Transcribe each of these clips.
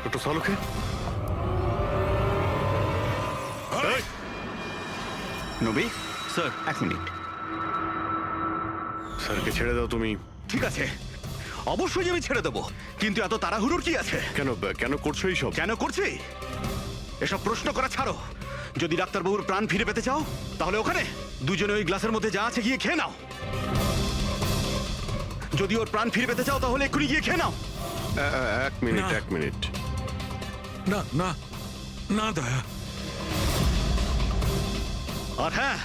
Doctor সালুকে, নবী, sir, 1 minute. স্যারকে ছেড়ে দাও তুমি। ঠিক আছে, অবশ্যই আমি ছেড়ে দেবো, কিন্তু এত তাড়াহুড়োর কি আছে? কেন কেন করছো এইসব? কেন করছি এসব প্রশ্ন করা ছাড়ো। যদি ডাক্তারবাবুর প্রাণ ফিরে পেতে চাও তাহলে ওখানে দুজনে ওই গ্লাসের মধ্যে যা আছে গিয়ে খেয়ে নাও। যদি ওর প্রাণ ফিরে পেতে চাও তাহলে এক্ষুনি গিয়ে খেয়ে নাও। 1 মিনিট, না। 1 মিনিট। না না না দয়া, আর হ্যাঁ,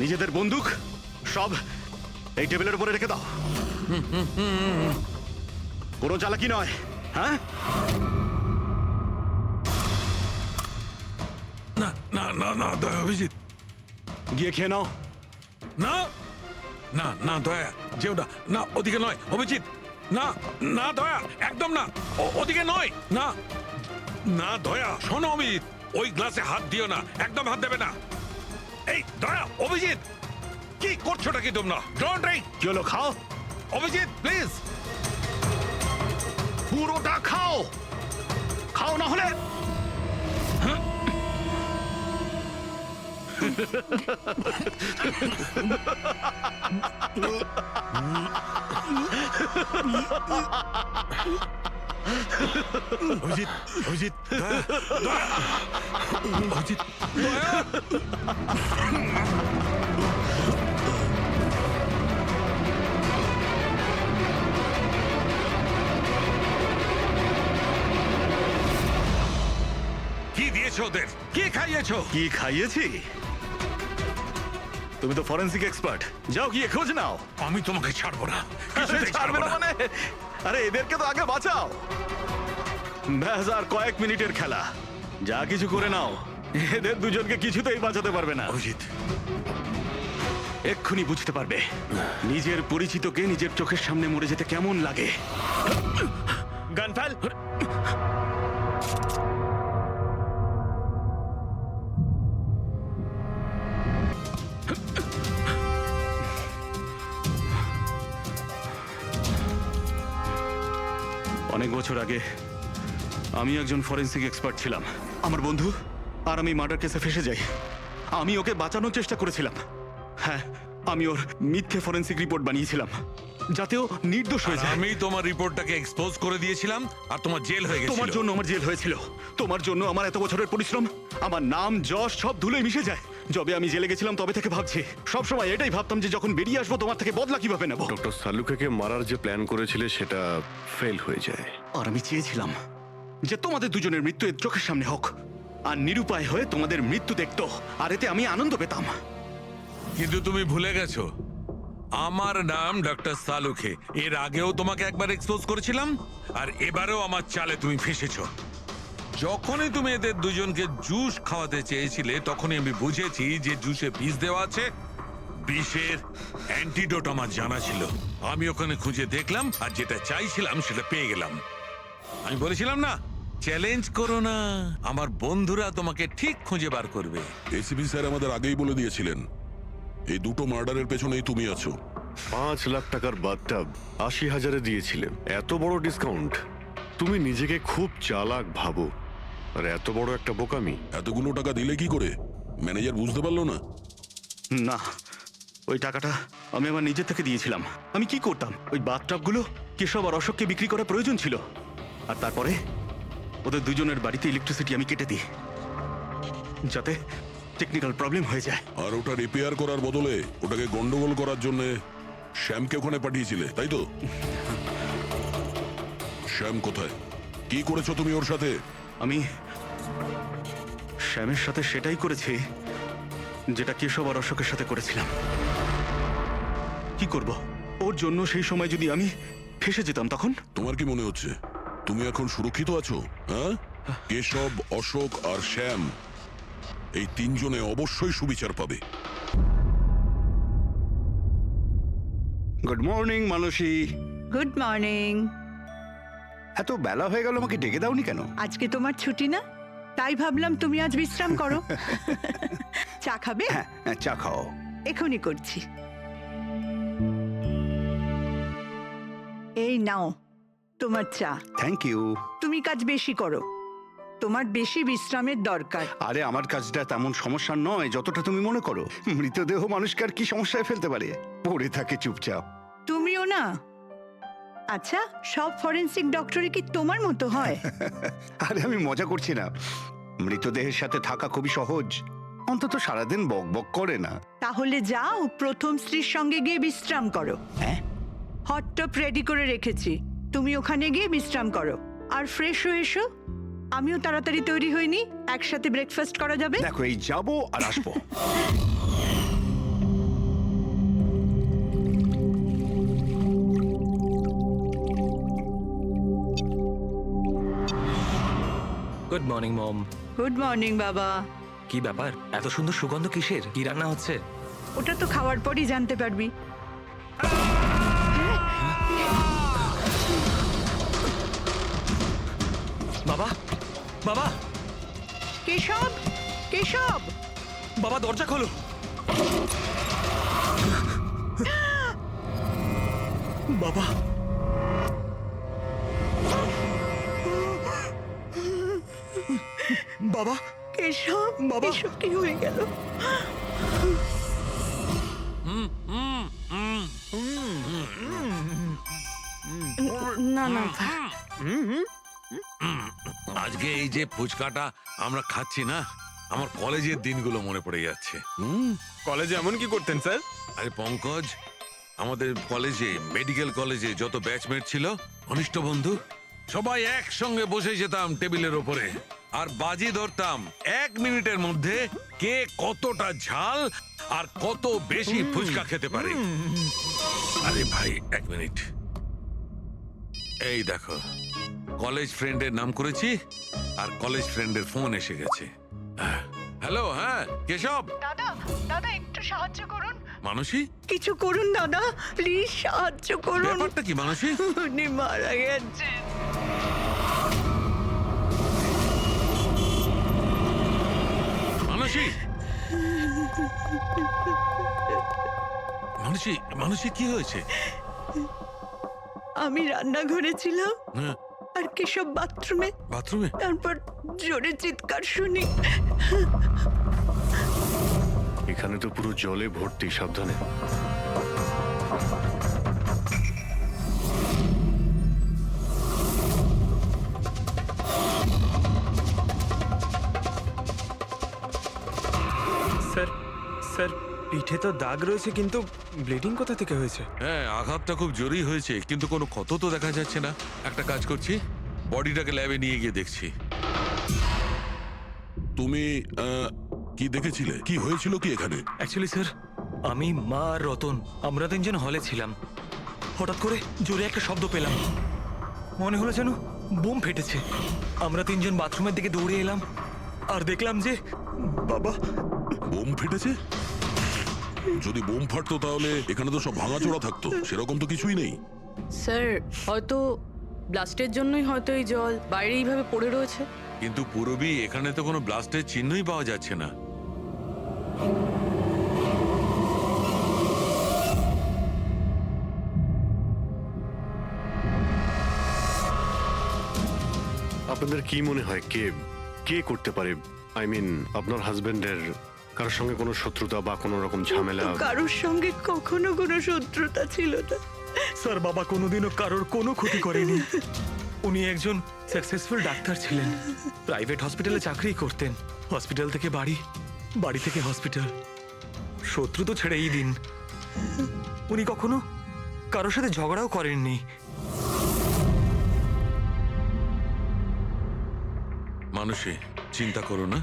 নিজেদের বন্দুক সব এই টেবিলের উপরে রেখে দাও। কোনো চালাকি নয়, হ্যাঁ? না না না না দয়া, অভিজিৎ, গিয়ে খেয়ে নাও। না না না দয়া, যেও না, না ওদিকে নয় অভিজিৎ, না না দয়া, একদম না, ওদিকে নয়, না না দয়া, শোনো অভিজিৎ, ওই গ্লাসে হাত দিও না, একদম হাত দেবে না। এই দয়া, অভিজিৎ, কি করছোটা কি তোমরা? Don't drink. কি হলো, খাও, অভিজিৎ প্লিজ। পুরোটা খাও, খাও না হলে। অভিজিৎ, অভিজিৎ, দয়া, দয়া, অভিজিৎ, দয়া। কি দিয়েছো ওদের? কি খাইয়েছো? কি খাইয়েছি? তুমি তো ফরেন্সিক এক্সপার্ট, যাও গিয়ে খোঁজ নাও। আমি তোমাকে ছাড়বো না, কিছুতেই ছাড়বে ছাড়বো না না। মানে? আরে এদেরকে তো আগে বাঁচাও। ব্যাস, আর কয়েক মিনিটের খেলা, যা কিছু করে নাও, এদের দুজনকে কিছুতেই বাঁচাতে পারবে না। অভিজিৎ, এক্ষুনি বুঝতে পারবে নিজের পরিচিতকে নিজের চোখের সামনে মরে যেতে কেমন লাগে। গান ফেল। অনেক বছর আগে আমি একজন ফরেন্সিক এক্সপার্ট ছিলাম। আমার বন্ধু আর আমি মার্ডার কেসে ফেসে যাই। আমি ওকে বাঁচানোর চেষ্টা করেছিলাম। হ্যাঁ, আমি ওর মিথ্যে ফরেন্সিক রিপোর্ট বানিয়েছিলাম যাতে ও নির্দোষ হয়ে যায়। আমি তোমার রিপোর্টটাকে এক্সপোজ করে দিয়েছিলাম আর তোমার জেল হয়ে গেছিল। তোমার জন্য আমার জেল হয়েছিল, তোমার জন্য আমার এত বছরের পরিশ্রম, আমার নাম যশ সব ধুলোয় মিশে যায়। যবে আমি জেলে গেছিলাম তবে থেকে ভাবছি, সবসময় এটাই ভাবতাম যে যখন বেরিয়ে আসবো তোমার থেকে বদলা কিভাবে নেব। ডক্টর সালুকে মারার যে প্ল্যান করেছিলে সেটা ফেল হয়ে যায়। আর আমি চেয়েছিলাম যে তোমাদের দুজনের মৃত্যু এর চোখের সামনে হোক, আর নিরুপায় হয়ে তোমাদের মৃত্যু দেখতো, আর এতে আমি আনন্দ পেতাম। কিন্তু তুমি ভুলে গেছো, আমার নাম ডক্টর সালুখে। এর আগেও তোমাকে একবার এক্সপোজ করেছিলাম, আর এবারেও আমার চালে তুমি ফেসেছো। যখনই তুমি এদের দুজনকে জুস খাওয়াতে চেয়েছিলে তখনই আমি বুঝেছি যে জুসে বিষ দেওয়া আছে। বিষের অ্যান্টিডোট আমার জানা ছিল। আমি ওখানে খুঁজে দেখলাম আর যেটা চাইছিলাম সেটা পেয়ে গেলাম। আমি বলেছিলাম না, চ্যালেঞ্জ করো না, আমার বন্ধুরা তোমাকে ঠিক খুঁজে বার করবে। এসিপি স্যার আমাদের আগেই বলে দিয়েছিলেন এই দুটো মার্ডারের পেছনেই তুমি আছো। 5 লাখ টাকার বাথটাব 80,000-এ দিয়েছিলেন। এত বড় ডিসকাউন্ট! তুমি নিজেকে খুব চালাক ভাবো, আর এত বড় একটা বোকামি। এতগুলো টাকা দিলে কি করে? ম্যানেজার বুঝতে পারলো না? না, ওই টাকাটা আমি আমার নিজের থেকে দিয়েছিলাম। আমি কি করতাম, ওই বাথটাবগুলো কেশব আর অশোককে বিক্রি করা প্রয়োজন ছিল, আর তারপরে ওদের দুজনের বাড়িতে ইলেকট্রিসিটি আমি কেটে দিই যাতে টেকনিক্যাল প্রবলেম হয়ে যায়। আর ওটা রিপেয়ার করার বদলে ওটাকে গন্ডগোল করার জন্য শ্যামকে ওখানে পাঠিয়েছিলে, তাই তো? শ্যাম কোথায়? কি করেছো তুমি ওর সাথে? আমি শ্যামের সাথে সেটাই করেছি যেটা কেশব আর অশোকের সাথে করেছিলাম। কি করব, ওর জন্য সেই সময় যদি আমি ফেসে যেতাম তখন? তোমার কি মনে হচ্ছে তুমি এখন সুরক্ষিত আছো? হ্যাঁ, কেশব, অশোক আর শ্যাম এই তিনজনে অবশ্যই সুবিচার পাবে। Good morning Manasi. Good morning. এত বেলা হয়ে গেল, আমাকে ডেকে দাওনি কেন? আজকে তোমার ছুটি না, তাই ভাবলাম তুমি আজ বিশ্রাম করো। চা খাবে? হ্যাঁ, চা খাও। এখনই করছি। এই নাও, তোমার চা। Thank you. তুমি কাজ বেশি করো, তোমার বেশি বিশ্রামের দরকার। আরে আমার কাজটা তেমন সমস্যা নয় যতটা তুমি মনে করো। মৃতদেহ মানুষকে আর কি সমস্যায় ফেলতে পারে, পড়ে থাকে চুপচাপ। তুমিও না। আচ্ছা, সব ফরেনসিক ডক্টরই কি তোমার মতো হয়? আরে আমি মজা করছি না, মৃতদেহের সাথে থাকা খুবই সহজ, অন্তত সারাদিন বক বক করে না। তাহলে যাও প্রথম স্ত্রীর সঙ্গে গিয়ে বিশ্রাম করো। হ্যাঁ, হট টপ রেডি করে রেখেছি, তুমি ওখানে গিয়ে বিশ্রাম করো আর ফ্রেশ হয়ে এসো। আমিও তাড়াতাড়ি তৈরি হইনি, একসাথে ব্রেকফাস্ট করা যাবে। দেখো এই যাবো আর আসবো। Good morning mom. Good morning বাবা। কি ব্যাপার, এত সুন্দর সুগন্ধ কিসের? কি রান্না হচ্ছে? ওটা তো খাওয়ার পরই জানতে পারবি। বাবা, বাবা, কেশব, কেশব! বাবা দরজা খোলো। বাবা, বাবা, কেশব, বাবা! এসব কি হয়ে গেল? না না, আজকে এই যে ফুচকাটা আমরা খাচ্ছি না, আমার কলেজের দিনগুলো মনে পড়ে যাচ্ছে। কলেজে এমন কি করতেন স্যার? আরে পঙ্কজ, আমাদের কলেজে, মেডিকেল কলেজে যত ব্যাচমেট ছিল, ঘনিষ্ঠ বন্ধু, সবাই একসঙ্গে বসে যেতাম টেবিলের ওপরে আর বাজি ধরতাম 1 মিনিটের মধ্যে কে কতটা ঝাল আর কত বেশি ফুচকা খেতে পারে। আরে ভাই 1 মিনিট, এই দেখো কলেজ ফ্রেন্ডের নাম করেছি আর কলেজ ফ্রেন্ডের ফোন এসে গেছে। হ্যালো, হ্যাঁ কেশব। দাদা, দাদা একটু সাহায্য করুন। মানসী, কিছু করুন দাদা, প্লিজ সাহায্য করুন। ব্যাপারটা কি মানসী? উনি মারা গেছেন। মানসী, মানসী, মানসী কি হয়েছে? আমি রান্নাঘরে ছিলাম হ্যাঁ, আর কেশব বাথরুমে, বাথরুমে? তারপর জোরে চিৎকার শুনি। এখানে তো পুরো জলে ভর্তি, সাবধানে। স্যার, স্যার পিঠে তো দাগ রয়েছে, কিন্তু ব্লিডিং কোথা থেকে হয়েছে? হ্যাঁ, আঘাতটা খুব জোরেই হয়েছে, কিন্তু কোনো ক্ষত তো দেখা যাচ্ছে না। একটা কাজ করছি, বডিটাকে ল্যাবে নিয়ে গিয়ে দেখছি। তুমি কি দেখেছিলে? কি হয়েছিল কি এখানে? অ্যাকচুয়ালি স্যার, আমি, মা আর রতন আমরা তিনজন হলে ছিলাম। হঠাৎ করে জোরে একটা শব্দ পেলাম, মনে হলো যেন বোম ফেটেছে। আমরা তিনজন বাথরুমের দিকে দৌড়ে এলাম আর দেখলাম যে বাবা। বোম ফেটেছে? যদি বোম ফাটতো তাহলে এখানে তো সব ভাঙাচোরা থাকতো, সেরকম তো কিছুই নেই। স্যার, হয়তো ব্লাস্টের জন্যই হয়তো এই জল বাইরে এইভাবে পড়ে রয়েছে। কিন্তু পুরবি এখানে তো কোনো ব্লাস্টের চিহ্নই পাওয়া যাচ্ছে না। আপনাদের কি মনে হয় কে কে করতে পারে? আই মিন, আপনার হাজবেন্ডের কারোর সঙ্গে কোনো শত্রুতা বা কোনো রকম ঝামেলা? তো কারোর সঙ্গে কখনো কোনো শত্রুতা ছিল না। স্যার, বাবা কোনোদিনও কারোর কোনো ক্ষতি করেনি। উনি একজন সাকসেসফুল ডাক্তার ছিলেন, প্রাইভেট হসপিটালে চাকরি করতেন। হসপিটাল থেকে বাড়ি, বাড়ি থেকে হসপিটাল। শত্রু তো ছেড়েই দিন, উনি কখনো কারোর সাথে ঝগড়াও করেননি। মানুষে চিন্তা করো না,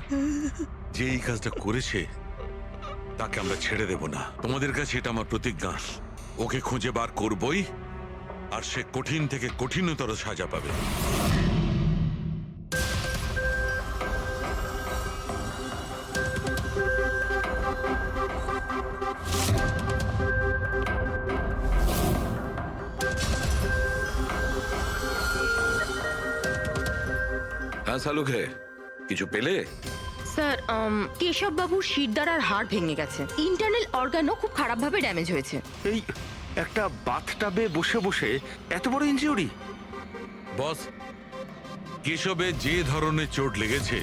যে এই কাজটা করেছে তাকে আমরা ছেড়ে দেব না। তোমাদের কাছে এটা আমার প্রতিজ্ঞা। ওকে খুঁজে বার করবই, আর সে কঠিন থেকে কঠিনতর সাজা পাবে। হ্যাঁ সালুখে, কিছু পেলে? স্যার, কেশব বাবুর শিরদাঁড়ার হাড় ভেঙে গেছে, ইন্টারনাল অর্গানও খুব খারাপভাবে ড্যামেজ হয়েছে। এই একটা বাথটাবে বসে বসে এত বড় ইনজিউরি? বস, কেশবে যে ধরনের চোট লেগেছে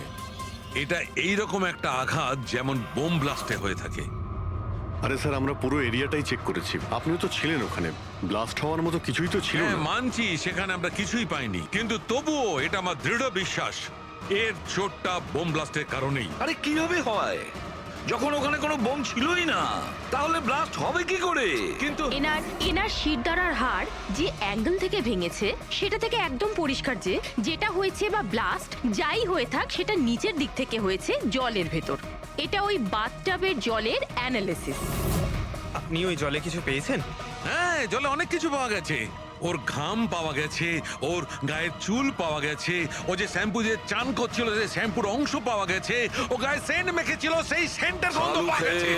এটা এইরকম একটা আঘাত যেমন বোম ব্লাস্টে হয়ে থাকে। আরে স্যার, আমরা পুরো এরিয়াটাই চেক করেছি, আপনিও তো ছিলেন ওখানে। ব্লাস্ট হওয়ার মতো কিছুই তো ছিল হ্যাঁ, না। মানছি সেখানে আমরা কিছুই পাইনি, কিন্তু তবুও এটা আমার দৃঢ় বিশ্বাস এর চোটটা বোম ব্লাস্টের কারণেই। আরে কিভাবে হয় যখন ওখানে কোনো বোম ছিলই না? তাহলে ব্লাস্ট হবে কি করে? কিন্তু এনার শিরদাঁড়ার হাড় যে অ্যাঙ্গেল থেকে ভেঙেছে সেটা থেকে একদম পরিষ্কার যে যেটা হয়েছে বা ব্লাস্ট যাই হয়ে থাক সেটা নিচের দিক থেকে হয়েছে, জলের ভেতর। এটা ওই বাথটাবের জলের অ্যানালিসিস। আপনি ওই জলে কিছু পেয়েছেন? হ্যাঁ, জলে অনেক কিছু পাওয়া গেছে। ওর ঘাম পাওয়া গেছে, ওর গায়ের চুল পাওয়া গেছে, ও যে শ্যাম্পু দিয়ে চান করছিল সেই শ্যাম্পুর অংশ পাওয়া গেছে, ও গায়ে সেন্ট মেখেছিল সেই সেন্টের গন্ধ পাওয়া গেছে।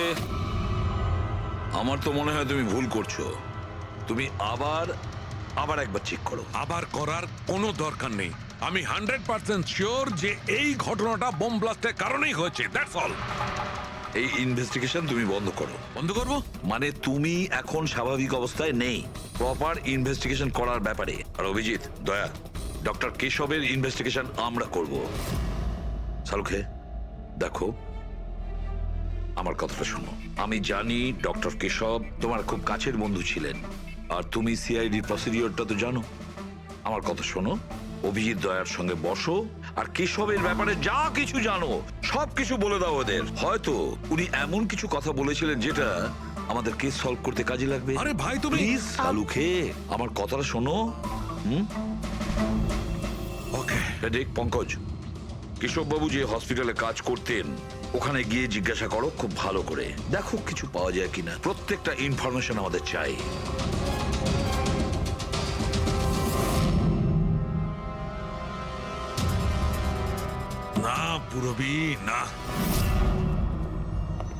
আমার তো মনে হয় তুমি ভুল করছো। তুমি আবার একবার চেক করো। আবার করার কোনো দরকার নেই। আমি 100% শিওর যে এই ঘটনাটা বোম ব্লাস্টের কারণেই হয়েছে। That's all. এই ইনভেস্টিগেশন তুমি বন্ধ করো। বন্ধ করবো? মানে তুমি এখন স্বাভাবিক অবস্থায় নেই। প্রপার ইনভেস্টিগেশন করার ব্যাপারে। আর অভিজিৎ, দয়া, ডক্টর কেশবের ইনভেস্টিগেশন আমরা করব। শালুখে, দেখো, আমার কথাটা শোনো। আমি জানি ডক্টর কেশব তোমার খুব কাছের বন্ধু ছিলেন, আর তুমি সিআইডি প্রসিডিওরটা তো জানো। আমার কথা শোনো, অভিজিৎ দয়ার সঙ্গে বসো আর কেশবের ব্যাপারে যা কিছু জানো সব কিছু বলে দাও ওদের। হয়তো উনি এমন কিছু কথা বলেছিলেন যেটা আমাদের কেস সলভ করতে কাজে লাগবে। আরে ভাই, তুমি প্লিজ শালুখে, আমার কথাটা শোনো। ওকে। দেখ পঙ্কজ, কেশববাবু যে হসপিটালে কাজ করতেন ওখানে গিয়ে জিজ্ঞাসা করো খুব ভালো করে, দেখো কিছু পাওয়া যায় কিনা। প্রত্যেকটা ইনফরমেশন আমাদের চাই। না পুরবি, না।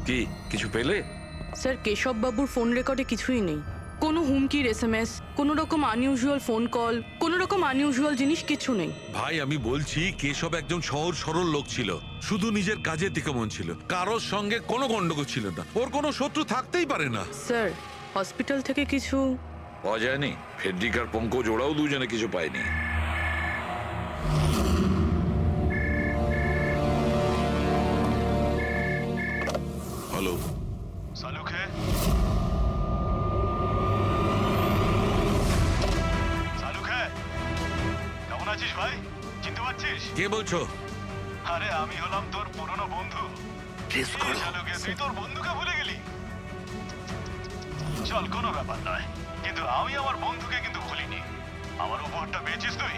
কি কিছু পেলে? স্যার, কেশব বাবুর ফোন রেকর্ডে কিছুই নেই। কোনো হুমকির এসএমএস, কোনো রকম আনইউজুয়াল ফোন কল, কোনো রকম আনইউজুয়াল জিনিস কিছু নেই। ভাই, আমি বলছি কেশব একজন সহজ সরল লোক ছিল, শুধু নিজের কাজের দিকে মন ছিল, কারোর সঙ্গে কোনো গন্ডগোল ছিল না। ওর কোনো শত্রু থাকতেই পারে না। স্যার, হসপিটাল থেকে কিছু পাওয়া যায়নি? ফেডরিক আর পঙ্কজ ওরাও দুজনে কিছু পায়নি। হ্যালো, সালুখে, সালুখে, কেমন আছিস ভাই? চিনতে পারছিস? কে বলছো? আরে আমি হলাম তোর পুরনো বন্ধু। সালুখে, তুই তোর বন্ধুকে ভুলে গেলি? চল, কোনো ব্যাপার নয়, কিন্তু আমি আমার বন্ধুকে কিন্তু ভুলিনি। আমার উপহারটা পেয়েছিস তুই?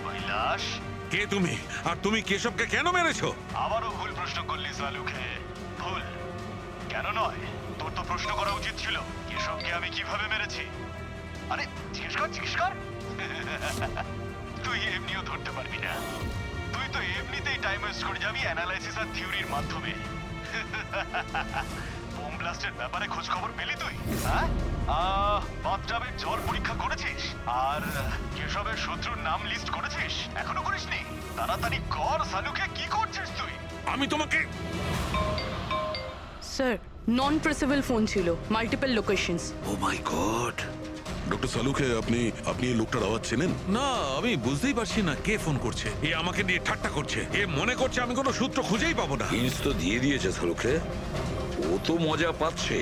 ওই লাশ। কে তুমি? আর তুমি কেশবকে কেন মেরেছো? আবারও ভুল প্রশ্ন করলি সালুখে। ভুল কেন নয়, তোর তো প্রশ্ন করা উচিত ছিল কেশবকে আমি কিভাবে মেরেছি। আরে জিজ্ঞেস কর। তুই এমনিও ধরতে পারবি না। তুই তো এমনিতেই টাইম ওয়েস্ট করে যাবি অ্যানালাইসিস আর থিওরির মাধ্যমে। বোম ব্লাস্টের ব্যাপারে খোঁজ খবর পেলি তুই? হ্যাঁ, বাথটাবের জল পরীক্ষা করেছিস? আর কেশবের শত্রুর নাম লিস্ট করেছিস? এখনো করিসনি? তাড়াতাড়ি কর সালুকে, কি করছিস তুই? আমি তোমাকে... স্যার, নন ট্রেসেবল ফোন ছিল, মাল্টিপল লোকেশনস। ও মাই গড। ডক্টর সালুখে, আপনি এই লোকটার আওয়াজ চেনেন? না, আমি বুঝতেই পারছি না কে ফোন করছে। এ আমাকে নিয়ে ঠাট্টা করছে। এ মনে করছে আমি কোনো সূত্র খুঁজেই পাবো না। হিন্টস তো দিয়ে দিয়েছে শালুখে। ও তো মজা পাচ্ছে,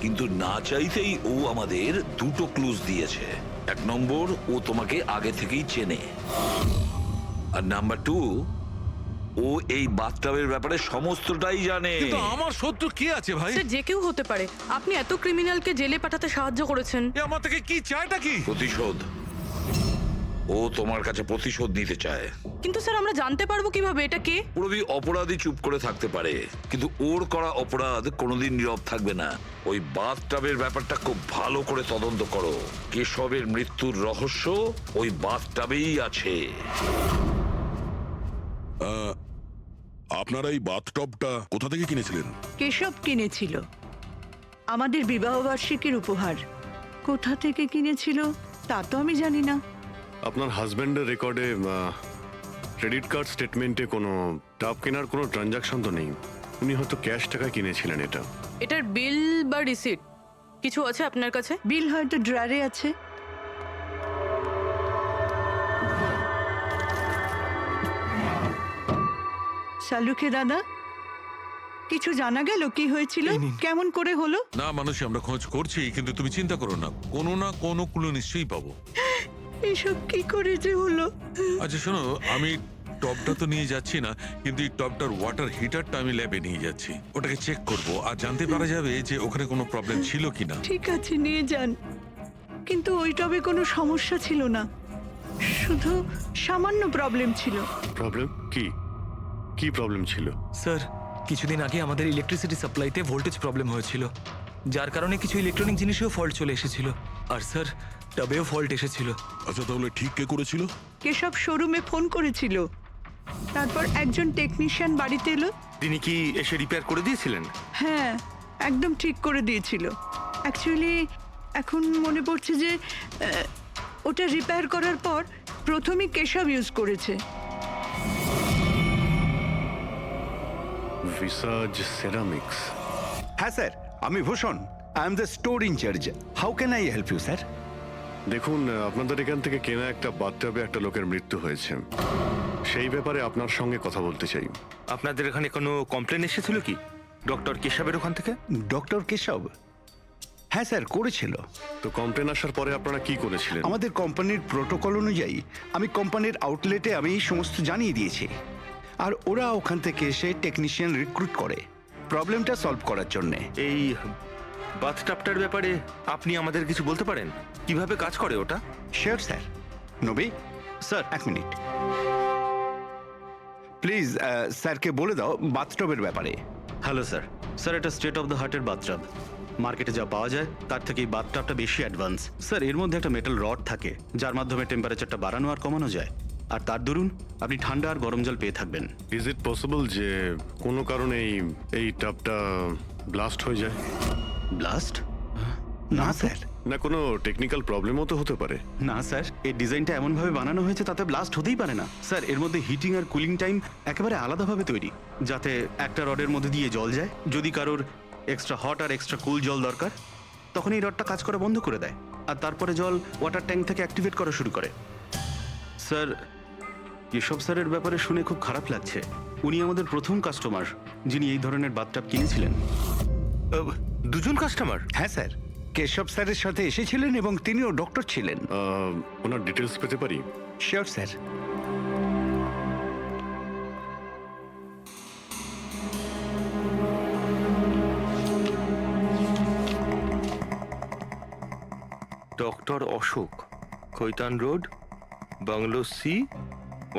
কিন্তু না চাইতেই ও আমাদের দুটো ক্লুজ দিয়েছে। এক নম্বর, ও তোমাকে আগে থেকেই চেনে, আর নাম্বার 2, ও এই বাথটাবের ব্যাপারে সমস্তটাই জানে। কিন্তু আমার শত্রু কি আছে ভাই? স্যার, যে কেউ হতে পারে। আপনি এত ক্রিমিনালকে জেলে পাঠাতে সাহায্য করেছেন। এ আমার থেকে কি চায়টা কি? প্রতিশোধ। ও তোমার কাছে প্রতিশোধ নিতে চায়। কিন্তু স্যার, আমরা জানতে পারবো কিভাবে এটা কে? পুরোপুরি অপরাধী চুপ করে থাকতে পারে, কিন্তু ওর করা অপরাধ কোনোদিন নীরব থাকবে না। ওই বাথটাবের ব্যাপারটা খুব ভালো করে তদন্ত করো। কেশবের মৃত্যুর রহস্য ওই বাথটাবেই আছে। আপনারা এই বাথটবটা কোথা থেকে কিনেছিলেন? কেশব কিনেছিল, আমাদের বিবাহবার্ষিকীর উপহার। কোথা থেকে কিনেছিল তা তো আমি জানি না। আপনার হাজব্যান্ডের রেকর্ডে, ক্রেডিট কার্ড স্টেটমেন্টে কোনো টাব কেনার কোনো ট্রানজাকশন তো নেই। উনি হয়তো ক্যাশ টাকা কিনেছিলেন এটা। এটার বিল বা রিসিট কিছু আছে আপনার কাছে? বিল হয়তো ড্রয়ারে আছে। সালুখে দাদা, কিছু জানা গেল কি হয়েছিল, এই নিন। কেমন করে হলো? না মানুষ আমরা খোঁজ করছি, কিন্তু তুমি চিন্তা করো না, কোনো না কোনো ক্লু নিশ্চয়ই পাবো। এসব কি করে যে হলো? আচ্ছা শোনো, আমি টপটা তো নিয়ে যাচ্ছি না, কিন্তু এই টপটার ওয়াটার হিটারটা আমি ল্যাবে নিয়ে যাচ্ছি। ওটাকে চেক করব আর জানতে পারা যাবে যে ওখানে কোনো প্রবলেম ছিল কিনা। ঠিক আছে, নিয়ে যান। কিন্তু ওই টবে কোনো সমস্যা ছিল না, শুধু সামান্য প্রবলেম ছিল। প্রবলেম কি? কি প্রবলেম ছিল? স্যার, কিছুদিন আগে আমাদের ইলেকট্রিসিটি সাপ্লাইতে ভোল্টেজ প্রবলেম হয়েছিল, যার কারণে কিছু ইলেকট্রনিক জিনিসেও ফল্ট চলে এসেছিল। আর স্যার, টবেও ফল্ট এসেছিল। আচ্ছা তাহলে ঠিক কে করেছিল? কেশব শোরুমে ফোন করেছিল, তারপর একজন টেকনিশিয়ান বাড়িতে এলো। তিনি কি এসে রিপেয়ার করে দিয়েছিলেন? হ্যাঁ, একদম ঠিক করে দিয়েছিল। অ্যাকচুয়ালি এখন মনে পড়ছে যে ওটা রিপেয়ার করার পর প্রথমে কেশব ইউজ করেছে। ভিসাজ সেরামিক্স। হ্যাঁ স্যার, আমি Bhushan. I am the store in charge. How can I help you sir? দেখুন, আপনাদের এখান থেকে কেনা একটা বাথটাবে একটা লোকের মৃত্যু হয়েছে, সেই ব্যাপারে আপনার সঙ্গে কথা বলতে চাই। আপনাদের এখানে কোনো কমপ্লেন এসেছিল কি ডক্টর কেশবের ওখান থেকে? ডক্টর কেশব? হ্যাঁ স্যার, করেছিল। তো কমপ্লেন আসার পরে আপনারা কি করেছিলেন? আমাদের কোম্পানির প্রোটোকল অনুযায়ী আমি কোম্পানির আউটলেটে আমি এই সমস্ত জানিয়ে দিয়েছি, আর ওরা ওখান থেকে এসে টেকনিশিয়ান রিক্রুট করে প্রবলেমটা সলভ করার জন্যে। এই বাথটাবটার ব্যাপারে আপনি আমাদের কিছু বলতে পারেন? কিভাবে কাজ করে ওটা? Sure sir. নবী স্যার, এক মিনিট প্লিজ, স্যারকে বলে দাও বাথটবের ব্যাপারে। Hello sir. স্যার, এটা স্টেট অফ দ্য হার্টের বাথটাব। মার্কেটে যা পাওয়া যায় তার থেকে এই বাথটাবটা বেশি অ্যাডভান্স। স্যার, এর মধ্যে একটা মেটাল রড থাকে যার মাধ্যমে টেম্পারেচারটা বাড়ানো আর কমানো যায়, আর তার দরুন আপনি ঠান্ডা আর গরম জল পেয়ে থাকবেন। ইজ ইট পসিবল যে কোনো কারণে এই টাবটা ব্লাস্ট হয়ে যায়? ব্লাস্ট? না স্যার। না কোনো টেকনিক্যাল প্রবলেমও তো হতে পারে। না স্যার, এই ডিজাইনটা এমনভাবে বানানো হয়েছে তাতে ব্লাস্ট হতেই পারে না। স্যার, এর মধ্যে হিটিং আর কুলিং টাইম একেবারে আলাদাভাবে তৈরি, যাতে একটা রডের মধ্যে দিয়ে জল যায়। যদি কারোর এক্সট্রা হট আর এক্সট্রা কুল জল দরকার, তখন এই রডটা কাজ করা বন্ধ করে দেয়, আর তারপরে জল ওয়াটার ট্যাঙ্ক থেকে অ্যাক্টিভেট করা শুরু করে। স্যার, এসব স্যারের ব্যাপারে শুনে খুব খারাপ লাগছে। উনি আমাদের প্রথম কাস্টমার যিনি এই ধরনের বাথটাব কিনেছিলেন। দুজন কাস্টমার? হ্যাঁ স্যার, কেশব স্যারের সাথে এসেছিলেন এবং তিনিও ডক্টর ছিলেন। ওনার ডিটেলস পেতে পারি? Sure sir. Doctor Ashok, Kaitan road, bungalow C,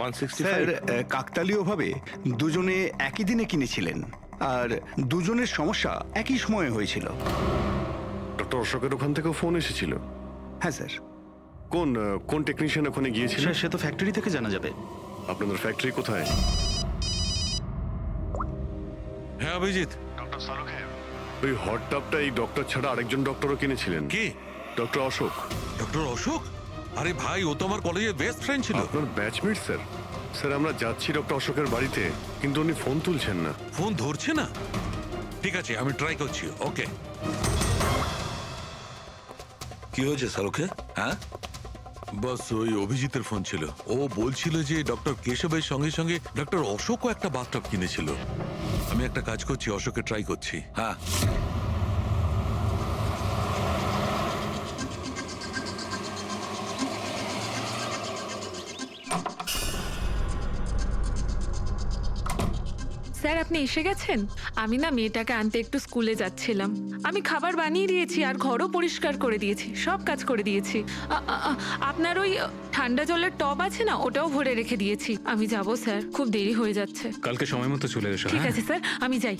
165। Sir, কাকতালীয়ভাবে দুজনে একই দিনে কিনেছিলেন, আর দুজনের সমস্যা একই সময়ে হয়েছিল। ডক্টর অশোকের ওখান থেকেও ফোন এসেছিল? হ্যাঁ স্যার। কোন টেকনিশিয়ান ওখানে গিয়েছিল? স্যার, সে তো ফ্যাক্টরি থেকে জানা যাবে। আপনাদের ফ্যাক্টরি কোথায়? হ্যাঁ অভিজিৎ। ডক্টর সালুখে, ওই হট টাবটা এই ডক্টর ছাড়া আরেকজন ডক্টরও কিনেছিলেন। কে? ডক্টর অশোক। ডক্টর অশোক? আরে ভাই, ও তো আমার কলেজের বেস্ট ফ্রেন্ড ছিল। আপনার ব্যাচমেট স্যার। স্যার, আমরা যাচ্ছি ডক্টর অশোকের বাড়িতে, কিন্তু উনি ফোন তুলছেন না। ফোন ধরছে না? ঠিক আছে, আমি ট্রাই করছি। ওকে। কি হয়েছে সালুখে? হ্যাঁ, বস, ওই অভিজিতের ফোন ছিল। ও বলছিল যে ডক্টর কেশবের সঙ্গে সঙ্গে ডক্টর অশোকও একটা বাথটাব কিনেছিল। আমি একটা কাজ করছি, অশোকে ট্রাই করছি। হ্যাঁ। স্যার, আপনি এসে গেছেন? আমি না মেয়েটাকে আনতে একটু স্কুলে যাচ্ছিলাম। আমি খাবার বানিয়ে দিয়েছি আর ঘরও পরিষ্কার করে দিয়েছি, সব কাজ করে দিয়েছি। আপনার ওই ঠান্ডা জলের টব আছে না, ওটাও ভরে রেখে দিয়েছি। আমি যাব স্যার, খুব দেরি হয়ে যাচ্ছে। কালকে সময় মতো চলে এসো। ঠিক আছে স্যার, আমি যাই।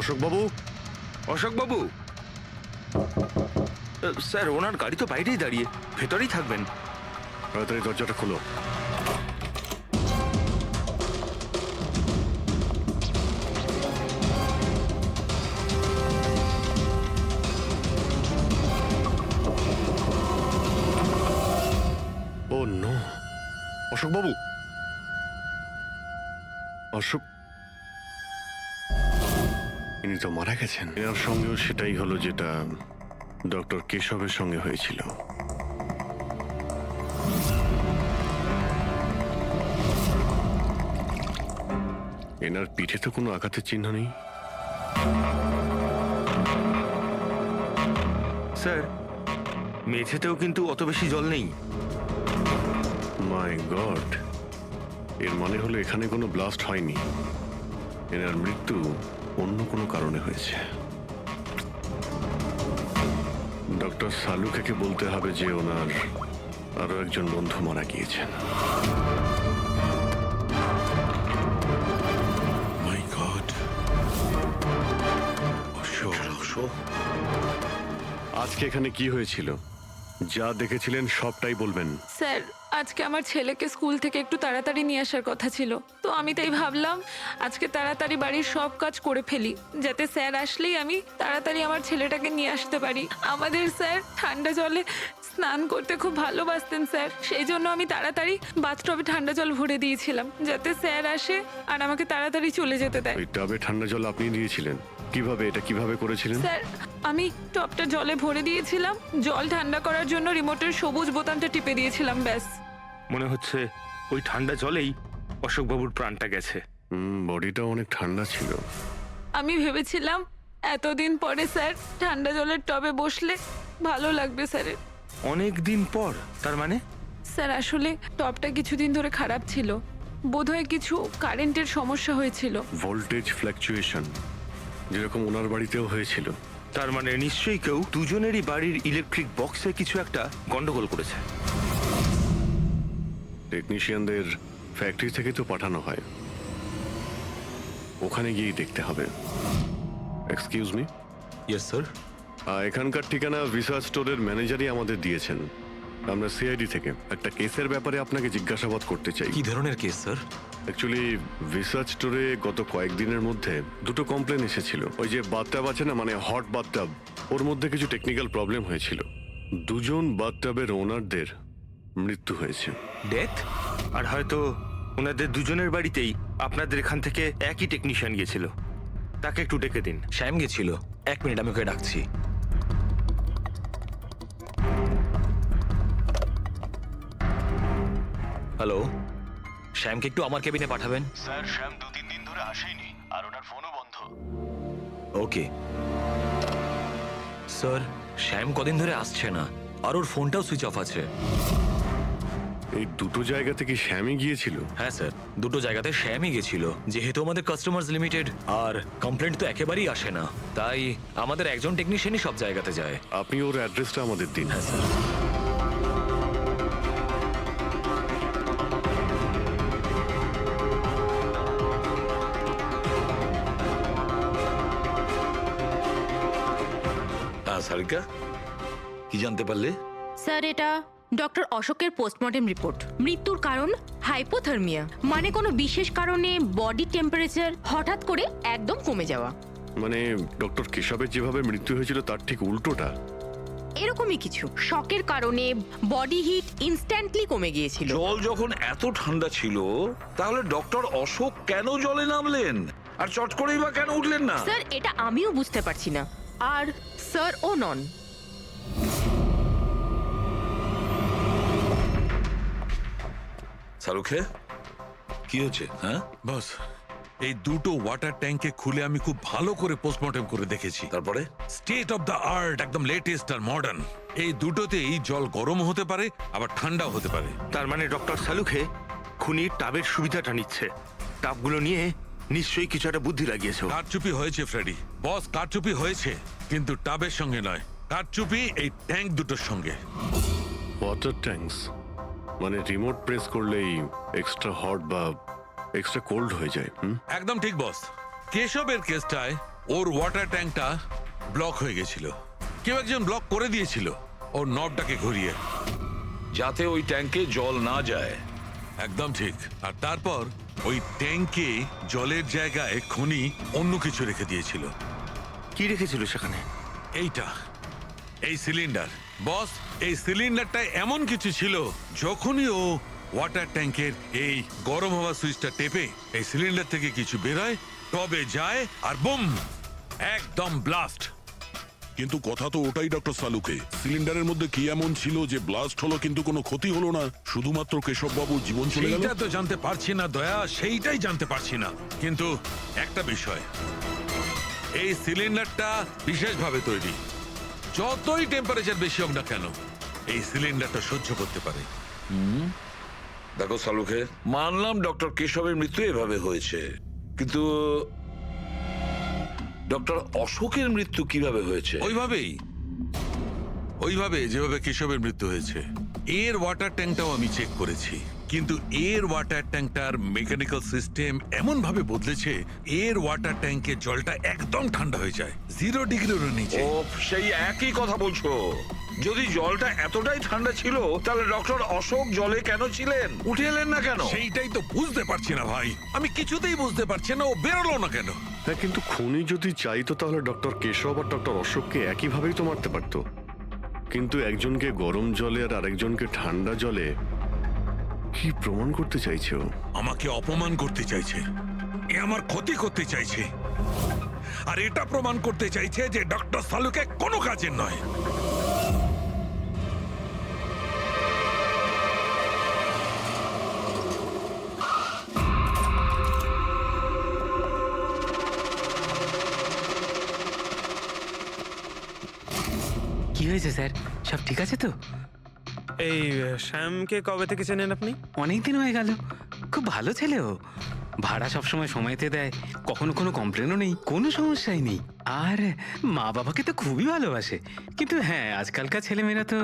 অশোক বাবু। অশোক বাবু, স্যার ওনার গাড়ি তো বাইরেই দাঁড়িয়ে, ভেতরেই থাকবেন। তাড়াতাড়ি দরজাটা খোলো। ও নো, অশোক বাবু, অশোক, ইনি তো মারা গেছেন। এনার সঙ্গেও সেটাই হলো যেটা ডক্টর কেশবের সঙ্গে হয়েছিল। এনার পিঠে তো কোনো আঘাতের চিহ্ন নেই। স্যার মেঝেতেও কিন্তু অত বেশি জল নেই। মাই গড, এর মানে হলো এখানে কোনো ব্লাস্ট হয়নি, এনার মৃত্যু অন্য কোনো কারণে হয়েছে। ডক্টর সালুকে বলতে হবে যে ওনার আরো একজন বন্ধু মারা গিয়েছেন। মাই গড, অশোক। আজকে এখানে কি হয়েছিল, যা দেখেছিলেন সবটাই বলবেন। স্যার আজকে আমার ছেলেকে স্কুল থেকে একটু তাড়াতাড়ি নিয়ে আসার কথা ছিল, তো আমি তাই ভাবলাম আজকে তাড়াতাড়ি বাড়ির সব কাজ করে ফেলি, যাতে স্যার আসলেই আমি তাড়াতাড়ি আমার ছেলেটাকে নিয়ে আসতে পারি। আমাদের স্যার ঠান্ডা জলে স্নান করতে খুব ভালোবাসতেন স্যার, সেই জন্য আমি তাড়াতাড়ি বাথটবে ঠান্ডা জল ভরে দিয়েছিলাম, যাতে স্যার আসে আর আমাকে তাড়াতাড়ি চলে যেতে দেয়। ওই টাবে ঠান্ডা জল আপনি দিয়েছিলেন? কিভাবে, এটা কিভাবে করেছিলেন? স্যার আমি টবটা জলে ভরে দিয়েছিলাম, জল ঠান্ডা করার জন্য রিমোটের সবুজ বোতামটা টিপে দিয়েছিলাম, ব্যাস। মনে হচ্ছে ওই ঠান্ডা জলেই অশোকবাবুর প্রাণটা গেছে। বডিটা অনেক ঠান্ডা ছিল। আমি ভেবেছিলাম এতদিন পরে স্যার ঠান্ডা জলের টবে বসলে ভালো লাগবে স্যারের। অনেক দিন পর? তার মানে? স্যার আসলে টবটা কিছুদিন ধরে খারাপ ছিল, বোধহয় কিছু কারেন্টের সমস্যা হয়েছিল। ভোল্টেজ ফ্ল্যাকচুয়েশন, যেরকম ওনার বাড়িতেও হয়েছিল। তার মানে নিশ্চয়ই কেউ দুজনেরই বাড়ির ইলেকট্রিক বক্সে কিছু একটা গন্ডগোল করেছে। টেকনিশিয়ানদের ফ্যাক্টরি থেকে তো পাঠানো হয়, ওখানে গিয়েই দেখতে হবে। Excuse me. Yes sir. এখানকার ঠিকানা ভিসা স্টোরের ম্যানেজারই আমাদের দিয়েছেন। আমরা সিআইডি থেকে একটা কেসের ব্যাপারে আপনাকে জিজ্ঞাসাবাদ করতে চাই। কি ধরনের কেস স্যার? অ্যাকচুয়ালি ভিসা স্টোরে গত কয়েকদিনের মধ্যে দুটো কমপ্লেন এসেছিল। ওই যে বাথটাব আছে না, মানে হট বাথটাব, ওর মধ্যে কিছু টেকনিক্যাল প্রবলেম হয়েছিল। দুজন বাথটাবের ওনারদের মৃত্যু হয়েছে। ডেথ? আর হয়তো ওনাদের দুজনের বাড়িতেই আপনাদের এখান থেকে একই টেকনিশিয়ান গেছিল। তাকে একটু ডেকে দিন। শ্যাম গেছিল। 1 মিনিট, আমি ওকে ডাকছি। হ্যালো, শ্যামকে একটু আমার কেবিনে পাঠাবেন। স্যার শ্যাম 2-3 দিন ধরে আসেনি, আর ওনার ফোনও বন্ধ। ওকে স্যার, শ্যাম কদিন ধরে আসছে না, আর ওর ফোনটাও সুইচ অফ আছে। এই দুটো জায়গাতে কি শ্যামই গিয়েছিল? হ্যাঁ স্যার, দুটো জায়গাতে শ্যামই গেছিল। যেহেতু আমাদের কাস্টমার্স লিমিটেড আর কমপ্লেন্ট তো একেবারেই আসে না, তাই আমাদের একজন টেকনিশিয়ানই সব জায়গাতে যায়। আপনি ওর অ্যাড্রেসটা আমাদের দিন। হ্যাঁ স্যার। হ্যাঁ সারিকা, কি জানতে পারলে? স্যার এটা ডক্টর অশোকের পোস্টমর্টেম রিপোর্ট। মৃত্যুর কারণ হাইপোথার্মিয়া, মানে কোনো বিশেষ কারণে বডি টেম্পারেচার হঠাৎ করে একদম কমে যাওয়া। মানে ডক্টর কেশবের যেভাবে মৃত্যু হয়েছিল তার ঠিক উল্টোটা। এরকমই কিছু। শকের কারণে বডি হিট ইনস্ট্যান্টলি কমে গিয়েছিল। জল যখন এত ঠান্ডা ছিল, তাহলে ডক্টর অশোক কেন জলে নামলেন আর চট করেই বা কেন উঠলেন না? স্যার এটা আমিও বুঝতে পারছি না, আর স্যার ও নন। শাহরুখে, কি হচ্ছে? হ্যাঁ বস, এই দুটো ওয়াটার ট্যাঙ্কে খুলে আমি খুব ভালো করে পোস্টমর্টেম করে দেখেছি। তারপরে? স্টেট অফ দ্য আর্ট, একদম লেটেস্ট আর মডার্ন। এই দুটোতেই জল গরম হতে পারে, আবার ঠান্ডাও হতে পারে। তার মানে ডক্টর সালুখে খুনির টাবের সুবিধাটা নিচ্ছে। টাবগুলো নিয়ে নিশ্চয়ই কিছু একটা বুদ্ধি লাগিয়েছে। কারচুপি হয়েছে ফ্রেডি। বস, কারচুপি হয়েছে, কিন্তু টাবের সঙ্গে নয়। কারচুপি এই ট্যাঙ্ক দুটোর সঙ্গে। ওয়াটার ট্যাঙ্কস মানে রিমোট প্রেস করলেই এক্সট্রা হট বা এক্সট্রা কোল্ড হয়ে যায়। একদম ঠিক বস। কেশবের কেসটায় ওর ওয়াটার ট্যাঙ্কটা ব্লক হয়ে গেছিল। কেউ একজন ব্লক করে দিয়েছিল ওর নবটাকে ঘুরিয়ে। যাতে ওই ট্যাঙ্কে জল না যায়। একদম ঠিক। আর তারপর ওই ট্যাঙ্কে জলের জায়গায় খনি অন্য কিছু রেখে দিয়েছিল। কি রেখেছিল সেখানে? এইটা, এই সিলিন্ডার। বস, এই সিলিন্ডারটা এমন কিছু ছিল, যখনই ও ওয়াটার ট্যাঙ্কের এই গরম হওয়া সুইচটা টেপে এই সিলিন্ডার থেকে কিছু বেরোয়, টবে যায় আর বুম, একদম ব্লাস্ট। কিন্তু কথা তো ওটাই ডক্টর সালুকে, সিলিন্ডারের মধ্যে কি এমন ছিল যে ব্লাস্ট হলো কিন্তু কোনো ক্ষতি হলো না, শুধুমাত্র কেশব বাবুর জীবন চলে গেল? সেইটা তো জানতে পারছি না দয়া, সেইটাই জানতে পারছি না। কিন্তু একটা বিষয়, এই সিলিন্ডারটা বিশেষভাবে তৈরি। যতই টেম্পারেচার বেশি হোক না কেন, এই সিলিন্ডারটা সহ্য করতে পারে। দেখো সালুকে, মানলাম ডক্টর কেশবের মৃত্যু এভাবে হয়েছে, কিন্তু ডক্টর অশোকের মৃত্যু কিভাবে হয়েছে? ওইভাবে যেভাবে কেশবের মৃত্যু হয়েছে। এর ওয়াটার ট্যাঙ্কটাও আমি চেক করেছি, কিন্তু এর ওয়াটার ট্যাঙ্কটার মেকানিক্যাল সিস্টেম এমন ভাবে বদলেছে, এর ওয়াটার ট্যাঙ্কের জলটা একদম ঠান্ডা হয়ে যায়, 0 ডিগ্রির নিচে। ও, সেই একই কথা বলছো। যদি জলটা এতটাই ঠান্ডা ছিল, তাহলে ডক্টর অশোক জলে কেন ছিলেন? উঠে এলেন না কেন? সেইটাই তো বুঝতে পারছি না ভাই, আমি কিছুতেই বুঝতে পারছি না ও বেরোলো না কেন। হ্যাঁ, কিন্তু খুনি যদি চাইতো তাহলে ডক্টর কেশব আর ডক্টর অশোককে একইভাবেই তো মারতে পারতো। কিন্তু একজনকে গরম জলে আর আরেকজনকে ঠান্ডা জলে, কি প্রমাণ করতে চাইছে ও? আমাকে অপমান করতে চাইছে, এ আমার ক্ষতি করতে চাইছে, আর এটা প্রমাণ করতে চাইছে যে ডক্টর সালুকে কোনো কাজের নয়। কি হয়েছে স্যার, সব ঠিক আছে তো? এই শ্যামকে কবে থেকে চেনেন আপনি? অনেক দিন হয়ে গেল, খুব ভালো ছেলে ও। ভাড়া সবসময় সময়তে দেয়, কখনো কোনো কমপ্লেনও নেই, কোনো সমস্যাই নেই। আর মা বাবাকে তো খুবই ভালোবাসে। কিন্তু হ্যাঁ, আজকালকার ছেলেমেয়েরা তো।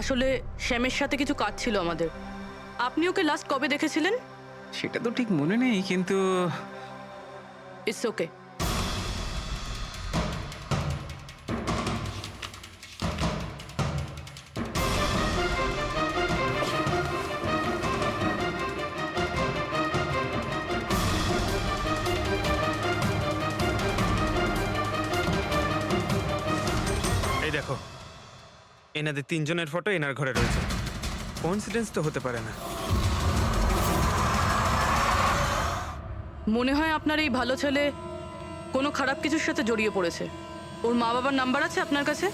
আসলে শ্যামের সাথে কিছু কাজ ছিল আমাদের। আপনি ওকে লাস্ট কবে দেখেছিলেন? সেটা তো ঠিক মনে নেই, কিন্তু ইটস ওকে। এই দেখো, এনাদের তিনজনের ফটো এনার ঘরে রয়েছে। কোইন্সিডেন্স তো হতে পারে না। মনে হয় আপনার এই ভালো ছেলে কোনো খারাপ কিছুর সাথে জড়িয়ে পড়েছে। ওর মা বাবার নাম্বার আছে আপনার কাছে?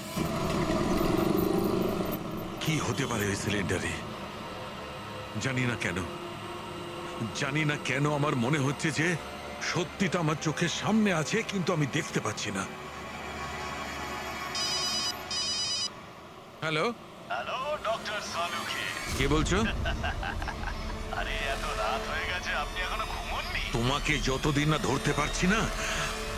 কি হতে পারে ওই সিলিন্ডারে? জানি না কেন আমার মনে হচ্ছে যে সত্যিটা আমার চোখের সামনে আছে, কিন্তু আমি দেখতে পাচ্ছি না। Hello, hello doctor Saluke. কে বলছো? আরে এত রাত হয়ে গেছে, আপনি এখনো ঘুমোননি? তোমাকে যতদিন না ধরতে পারছি না,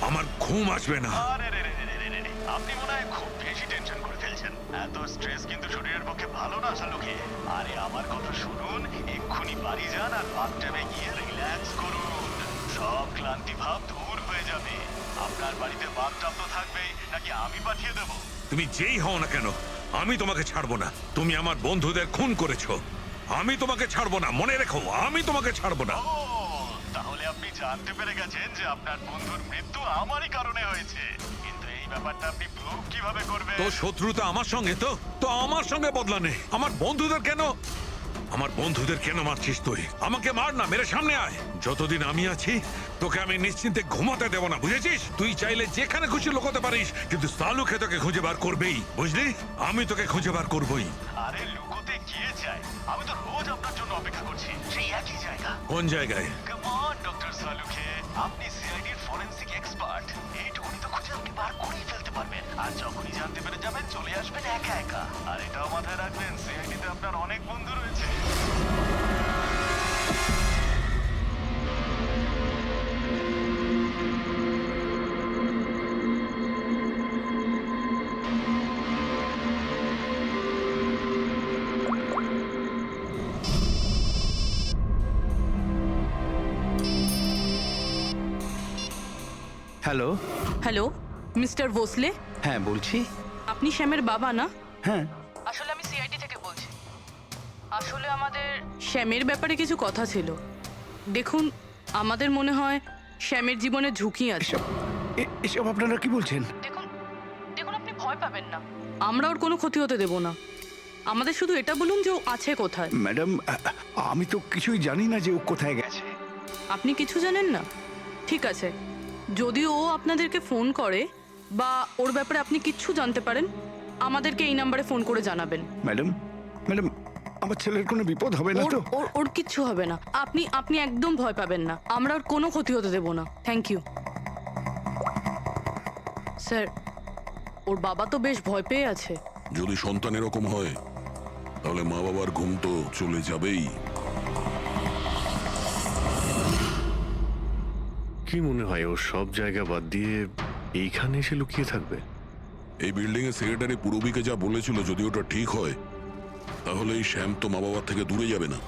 আমার ঘুম আসবে না। আরে রে রে রে রে রে রে, আপনি মনে হয় খুব বেশি টেনশন করে ফেলছেন। এত স্ট্রেস কিন্তু শরীরের পক্ষে ভালো না সালুকে। আরে আমার কথা শুনুন, এক্ষুনি বাড়ি যান আর বাথটাবে গিয়ে রিল্যাক্স করুন। সব ক্লান্তি ভাব দূর হয়ে যাবে। আপনার বাড়িতে বাথটাব তো থাকবেই, নাকি আমি পাঠিয়ে দেবো? তুমি যেই হও না কেন, আমি তোমাকে ছাড়বো না। তুমি আমার বন্ধুদের খুন করেছো, আমি তোমাকে ছাড়বো না। মনে রেখো, আমি তোমাকে ছাড়বো না। ও, তাহলে আপনি জানতে পেরে গেছেন যে আপনার বন্ধুর মৃত্যু আমারই কারণে হয়েছে। কিন্তু এই ব্যাপারটা আপনি প্রুভ কিভাবে করবেন? তো শত্রুতা আমার সঙ্গে, তো আমার সঙ্গে বদলা নে। আমার বন্ধুদের কেন মারছিস তুই? আমাকে মার না, মেরে সামনে আয়। যতদিন আমি আছি তোকে আমি নিশ্চিন্তে ঘুমাতে দেব না, বুঝেছিস? তুই চাইলে যেখানে খুশি লুকোতে পারিস, কিন্তু সালুকে তোকে খুঁজে বার করবেই, বুঝলি? আমি তোকে খুঁজে বার করবই। আরে লুকোতে গিয়ে চাই, আমি তো রোজ আপনার জন্য অপেক্ষা করছি, সেই একই জায়গা। কোন জায়গায়? কাম অন ডক্টর সালুকে, আপনি সিআইডির ফরেনসিক এক্সপার্ট। এইটুকুনি তো খুঁজে আপনি বার করেই ফেলতে পারবেন। আর যখনই জানতে পেরে যাবেন, চলে আসবেন একা একা। আর এটাও মাথায় রাখবেন, সিআইডিতে আপনার অনেক বন্ধু রয়েছে। হ্যালো। হ্যালো, মিস্টার ভোসলে, হ্যাঁ বলছি। আপনি শ্যামের বাবা না? হ্যাঁ। আসলে আমি সিআইডি থেকে বলছি। আসলে আমাদের শ্যামের ব্যাপারে কিছু কথা ছিল। দেখুন, আমাদের মনে হয় শ্যামের জীবনে ঝুঁকি আছে। এসব আপনারা কি বলছেন? দেখুন আপনি ভয় পাবেন না, আমরা ওর কোনো ক্ষতি হতে দেব না। আমাদের শুধু এটা বলুন যে ও আছে কোথায়। ম্যাডাম, আমি তো কিছুই জানি না যে ও কোথায় গেছে। আপনি কিছু জানেন না? ঠিক আছে, যদি ও আপনাদেরকে ফোন করে বা ওর ব্যাপারে আপনি কিচ্ছু জানতে পারেন, আমাদেরকে এই নাম্বারে ফোন করে জানাবেন। ম্যাডাম, আমার ছেলের কোনো বিপদ হবে না তো? ওর কিচ্ছু হবে না। আপনি একদম ভয় পাবেন না, আমরা ওর কোনো ক্ষতি হতে দেব না। Thank you sir. ওর বাবা তো বেশ ভয় পেয়ে আছে। যদি সন্তান এরকম হয় তাহলে মা বাবার ঘুম তো চলে যাবেই। কি মনে হয় ও সব জায়গা বাদ দিয়ে এইখানে এসে লুকিয়ে থাকবে? এই বিল্ডিং এর সেক্রেটারি পূরবীকে যা বলেছিল, যদি ওটা ঠিক হয় তাহলে এই শ্যাম তো মা বাবার থেকে দূরে যাবে না।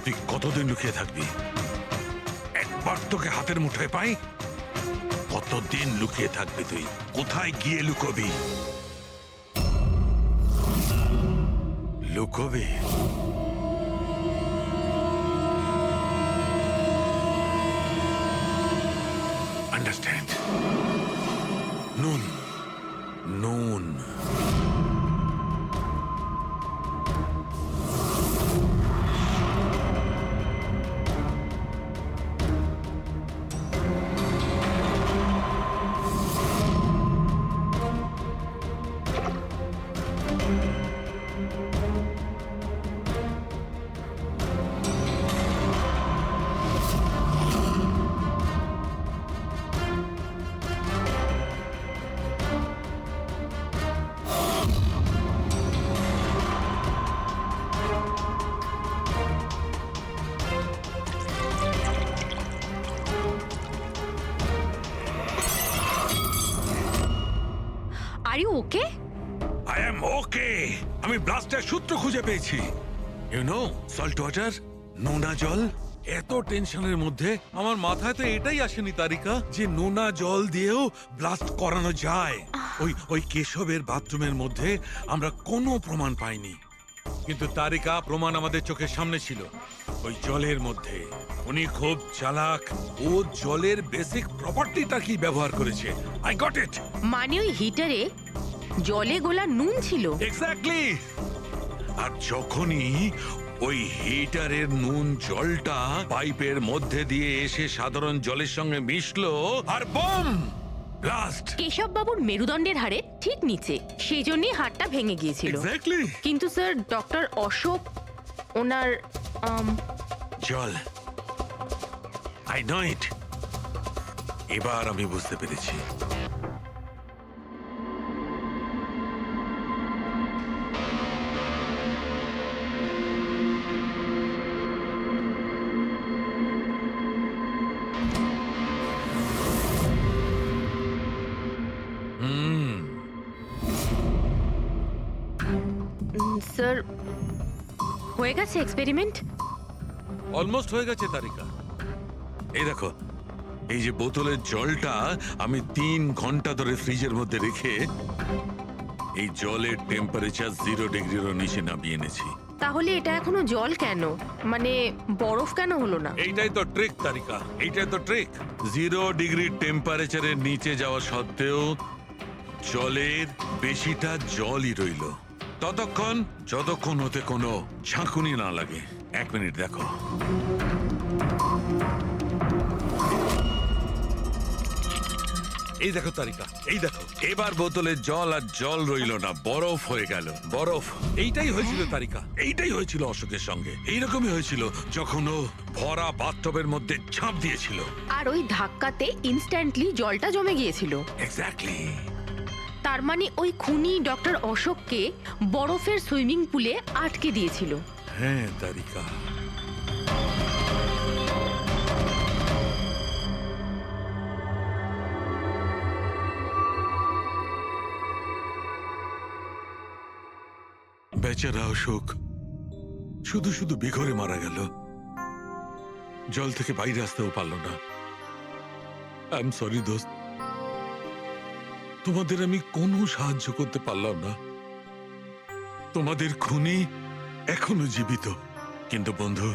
তুই কতদিন লুকিয়ে থাকবি? একবার তোকে হাতের মুঠোয় পাই, কতদিন লুকিয়ে থাকবি তুই? কোথায় গিয়ে লুকোবি? লুকোবি? আন্ডারস্ট্যান্ড? নুন নুন are you okay? I am okay. আমি ব্লাস্টের সূত্র খুঁজে পেয়েছি। ইউ নো, সল্ট ওয়াটার, নোনা জল। এত টেনশনের মধ্যে আমার মাথায় তো এটাই আসেনি তারিকা যে নোনা জল দিয়েও ব্লাস্ট করানো যায়। ওই কেশবের বাথরুমের মধ্যে আমরা কোনো প্রমাণ পাইনি, কিন্তু তারিকা প্রমাণ আমাদের চোখের সামনে ছিল। ওই জলের মধ্যে উনি খুব চালাক, ও জলের বেসিক প্রপার্টিটা কি ব্যবহার করেছে। I got it. মানে ওই হিটারে জলে গোলা নুন ছিল? এক্স্যাক্টলি। আর যখনই ওই হিটারের নুন জলটা পাইপের মধ্যে দিয়ে এসে সাধারণ জলের সঙ্গে মিশলো, আর বম, ব্লাস্ট। কেশব বাবুর মেরুদণ্ডের হাড়ে ঠিক নিচে, সেই জন্যই হাড়টা ভেঙে গিয়েছিল। এক্স্যাক্টলি। কিন্তু স্যার, ডক্টর অশোক ওনার জল, আই নো ইট। এবার আমি বুঝতে পেরেছি। স্যার, হয়ে গেছে এক্সপেরিমেন্ট? অলমোস্ট হয়ে গেছে তারিকা। এই দেখো, এই যে বোতলের জলটা আমি 3 ঘন্টা ধরে ফ্রিজের মধ্যে রেখে এই জলের টেম্পারেচার 0 ডিগ্রিরও নিচে নামিয়ে এনেছি। তাহলে এটা এখনো জল কেন, মানে বরফ কেন হলো না? এইটাই তো ট্রিক তারিকা, এইটাই তো ট্রিক। 0 ডিগ্রি টেম্পারেচারের নিচে যাওয়া সত্ত্বেও জলের বেশিটা জলই রইল ততক্ষণ যতক্ষণ ওতে কোনো ঝাঁকুনি না লাগে। 1 মিনিট দেখো। এই দেখো তারিকা, এই দেখো, এবার বোতলে জল আর জল রইল না, বরফ হয়ে গেল। বরফ। এইটাই হয়েছিল তারিকা, এইটাই হয়েছিল অশোকের সঙ্গে। এইরকমই হয়েছিল যখন ও ভরা বাথটবের মধ্যে ঝাঁপ দিয়েছিল। আর ওই ধাক্কাতে ইনস্ট্যান্টলি জলটা জমে গিয়েছিল। এক্স্যাক্টলি। তার মানে ওই খুনি ডক্টর অশোককে বরফের সুইমিং পুলে আটকে দিয়েছিল। হ্যাঁ তারিকা। বেচারা অশোক শুধু শুধু বেঘরে মারা গেল, জল থেকে বাইরে আসতেও পারল না। আই এম সরি দোস্ত, তোমাদের আমি কোনো সাহায্য করতে পারলাম না। তোমাদের খুনি এখনো জীবিত। কিন্তু বন্ধু,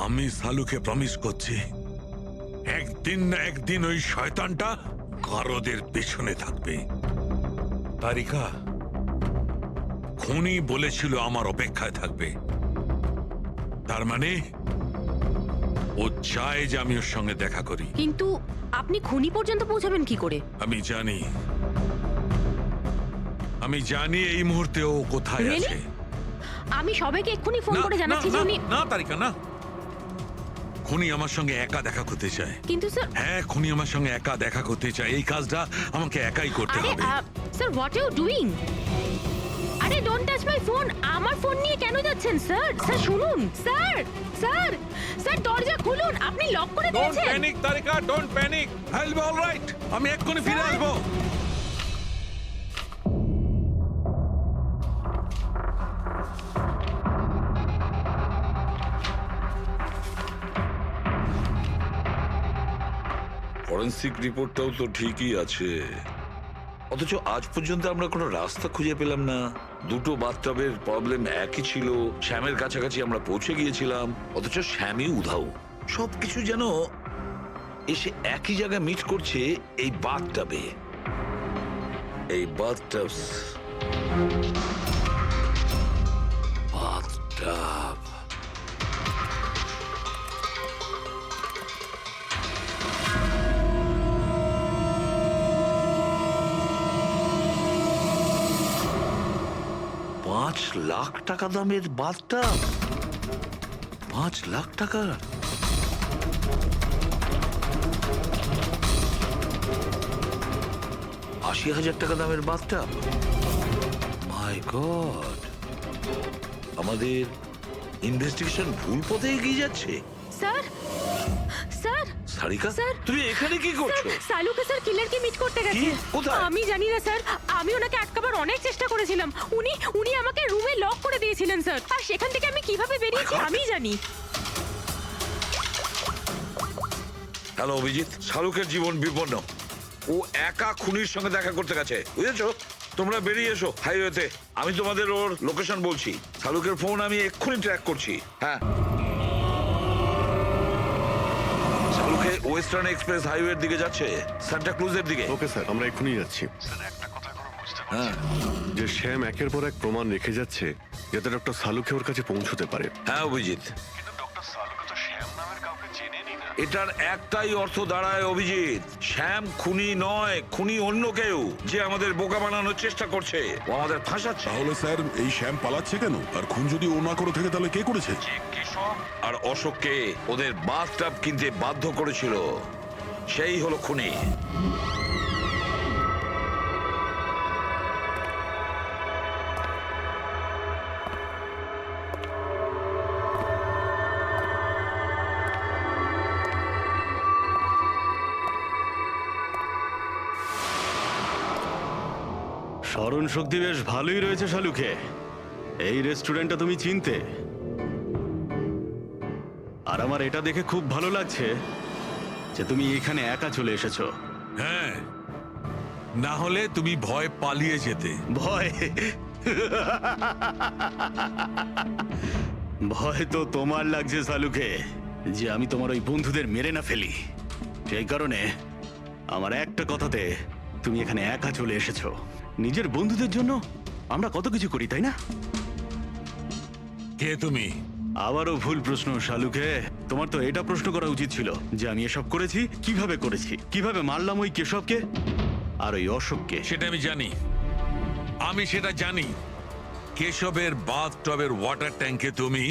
আমি সালুকে প্রমিস করছি, একদিন না একদিন ওই শয়তানটা কারোদের পেছনে থাকবে। তারিকা, খুনি বলেছিল আমার অপেক্ষায় থাকবে, তার মানে ও চায় যে আমি ওর সঙ্গে দেখা করি। কিন্তু আপনি খুনি পর্যন্ত পৌঁছাবেন কি করে? আমি জানি এই মুহূর্তে ও কোথায় Really? আছে। আমি সবাইকে এক্ষুনি ফোন করে জানাচ্ছি যে উনি। না তারিকা, না। খুনি আমার সঙ্গে একা দেখা করতে চায়। কিন্তু স্যার। হ্যাঁ, খুনি আমার সঙ্গে একা দেখা করতে চায়। এই কাজটা আমাকে একাই করতে আরে হবে। Sir, what you doing? আরে ডোন্ট টাচ মাই ফোন। আমার ফোন নিয়ে কেন যাচ্ছেন স্যার? স্যার শুনুন, স্যার স্যার স্যার দরজা খুলুন। আপনি লক করে ডোন্ট দিয়েছেন। Panic Tarika, don't panic. I will be alright. আমি এক্ষুনি ফিরে আসবো। ফরেন্সিক রিপোর্টটাও তো ঠিকই আছে, অথচ আজ পর্যন্ত আমরা কোনো রাস্তা খুঁজে পেলাম না। দুটো বাথটবের প্রবলেম একই ছিল, শ্যামের কাছাকাছি আমরা পৌঁছে গিয়েছিলাম, অথচ শ্যামই উধাও। সবকিছু যেন এসে একই জায়গায় মিট করছে এই বাথটবে। এই বাথটব বাথটব $5,00,000 দামের বাথটব। 5,00,000 টাকা। $80,000 দামের বাথটব। মাই গড, আমাদের ইনভেস্টিগেশন ভুল পথে এগিয়ে যাচ্ছে। স্যার স্যার সারিকা, স্যার, তুমি এখানে কি করছো? সালুকে স্যার কিলারকে মিট করতে গেছে। কোথায়? আমি জানি না স্যার, আমি ওনাকে আটকাবার অনেক চেষ্টা করেছিলাম। উনি আমাকে রুমে লক করে দিয়েছিলেন স্যার, আর সেখান থেকে আমি কিভাবে বেরিয়েছি আমি জানি। হ্যালো অভিজিৎ, শাহরুখের জীবন বিপন্ন। ও একা খুনির সঙ্গে দেখা করতে গেছে, বুঝেছো? তোমরা বেরিয়ে এসো হাইওয়েতে, আমি তোমাদের ওর লোকেশন বলছি। শাহরুখের ফোন আমি এক্ষুনি ট্র্যাক করছি। হ্যাঁ, শাহরুখে ওয়েস্টার্ন এক্সপ্রেস হাইওয়ের দিকে যাচ্ছে, সান্টা ক্রুজের দিকে। ওকে স্যার, আমরা এক্ষুনি যাচ্ছি। হ্যাঁ, যে শ্যাম একের পর এক প্রমাণ রেখে যাচ্ছে যাতে ডক্টর সালুকে ওর কাছে পৌঁছতে পারে। হ্যাঁ অভিজিৎ, এটার একটাই অর্থ দাঁড়ায় অভিজিৎ, শ্যাম খুনি নয়, খুনি অন্য কেউ, যে আমাদের বোকা বানানোর চেষ্টা করছে, ও আমাদের ফাঁসাচ্ছে। তাহলে স্যার এই শ্যাম পালাচ্ছে কেন? আর খুন যদি ও না করে থাকে তাহলে কে করেছে? আর অশোককে ওদের বাথটব কিনতে বাধ্য করেছিল, সেই হলো খুনি। স্মরণ শক্তি বেশ ভালোই রয়েছে শালুকে। এই রেস্টুরেন্টটা তুমি চিনতে, আর আমার এটা দেখে খুব ভালো লাগছে যে তুমি এখানে একা চলে এসেছো। হ্যাঁ, না হলে তুমি ভয় পালিয়ে যেতে। ভয়? ভয় তো তোমার লাগছে সালুকে, যে আমি তোমার ওই বন্ধুদের মেরে না ফেলি। সেই কারণে আমার একটা কথাতে তুমি এখানে একা চলে এসেছো। নিজের বন্ধুদের জন্য আমরা কত কিছু করি, তাই না? কে তুমি? আবারও ভুল প্রশ্ন শালুকে। তোমার তো এটা প্রশ্ন করা উচিত ছিল যে আমি এসব করেছি, কিভাবে করেছি, কিভাবে মারলাম ওই কেশবকে আর ওই অশোককে। সেটা আমি জানি, আমি সেটা জানি। কেশবের বাথটবের ওয়াটার ট্যাঙ্কে তুমি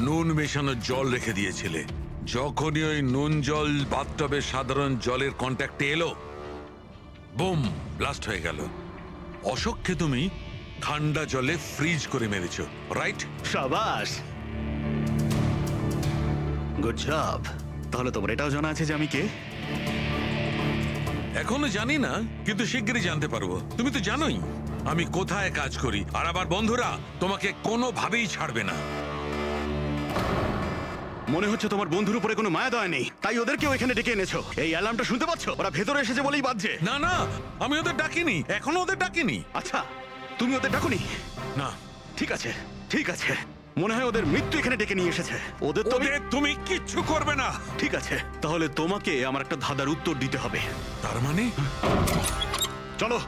নুন মেশানো জল রেখে দিয়েছিলে। যখনই ওই নুন জল বাথটবের সাধারণ জলের কন্ট্যাক্টে এলো, বুম, ব্লাস্ট হয়ে গেল। অশোককে তুমি ঠান্ডা জলে ফ্রিজ করে মেরেছো, রাইট? সাবাস, গুড জব। তাহলে তোমার এটাও জানা আছে যে আমি কে? এখনো জানি না, কিন্তু শিগগিরই জানতে পারবো। তুমি তো জানোই আমি কোথায় কাজ করি, আর আমার বন্ধুরা তোমাকে কোনোভাবেই ছাড়বে না। মনে হচ্ছে তোমার বন্ধুর উপরে কোনো মায়া দয়া নেই, তাই ওদেরকেও এখানে ডেকে এনেছো। এই অ্যালার্মটা শুনতে পাচ্ছ? ওরা ভেতরে এসেছে বলেই বাজছে। না না, আমি ওদের ডাকিনি, এখনো ওদের ডাকিনি। আচ্ছা, তুমি ওদের ডাকুনি? না। ঠিক আছে, ঠিক আছে। মনে হয় ওদের মৃত্যু এখানে ডেকে নিয়ে এসেছে। ওদের তো তুমি কিচ্ছু করবে না। ঠিক আছে, তাহলে তোমাকে আমার একটা ধাঁধার উত্তর দিতে হবে। তার মানে? চলো।